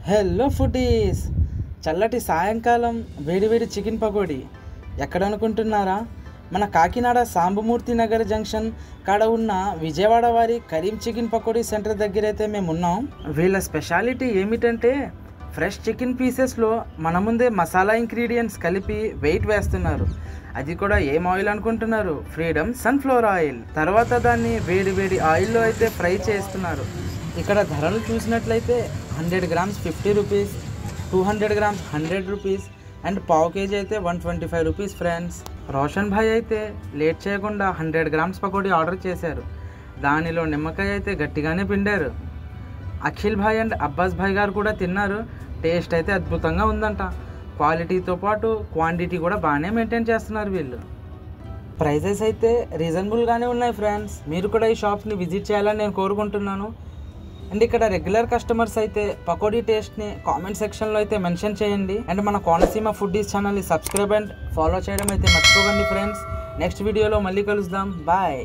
Hello foodies, చల్లటి సాయంకాలం వేడివేడి చికెన్ పకోడీ ఎక్కడ అనుకుంటున్నారా? మన కాకినాడ సాంబమూర్తి నగర్ జంక్షన్ కాడ ఉన్న విజయవాడ వారి కరీం చికెన్ పకోడీ సెంటర్ దగ్గర అయితే మేము ఉన్నాం. వీళ్ళ స్పెషాలిటీ ఏమిటంటే ఫ్రెష్ చికెన్ పీసెస్లో మన ముందే మసాలా ఇంగ్రీడియంట్స్ కలిపి వెయిట్ వేస్తున్నారు. అది కూడా ఏం ఆయిల్ అనుకుంటున్నారు? Freedom sunflower oil. తర్వాత దాన్ని వేడి వేడి ఆయిల్లో అయితే ఫ్రై చేస్తున్నారు. ఇక్కడ ధరలు చూసినట్లయితే 100 grams 50 rupees, 200 grams 100 rupees and పావు కేజీ అయితే 125 రూపీస్. ఫ్రెండ్స్, రోషన్ భాయ్ అయితే లేట్ చేయకుండా 100 గ్రామ్స్ పకోడీ ఆర్డర్ చేశారు. దానిలో నిమ్మకాయ అయితే గట్టిగానే పిండారు. అఖిల్ భాయ్ అండ్ అబ్బాస్ భాయ్ గారు కూడా తిన్నారు. టేస్ట్ అయితే అద్భుతంగా ఉందంట. క్వాలిటీతో పాటు క్వాంటిటీ కూడా బాగానే మెయింటైన్ చేస్తున్నారు వీళ్ళు. ప్రైజెస్ అయితే రీజనబుల్గానే ఉన్నాయి. ఫ్రెండ్స్, మీరు కూడా ఈ షాప్ని విజిట్ చేయాలని నేను కోరుకుంటున్నాను. అండ్ ఇక్కడ రెగ్యులర్ కస్టమర్స్ అయితే పకోడీ టేస్ట్ని కామెంట్ సెక్షన్లో అయితే మెన్షన్ చేయండి. అండ్ మన కోనసీమ ఫుడ్డీస్ ఛానల్ని సబ్స్క్రైబ్ అండ్ ఫాలో చేయడం అయితే మర్చిపోకండి. ఫ్రెండ్స్, నెక్స్ట్ వీడియోలో మళ్ళీ కలుద్దాం. బాయ్.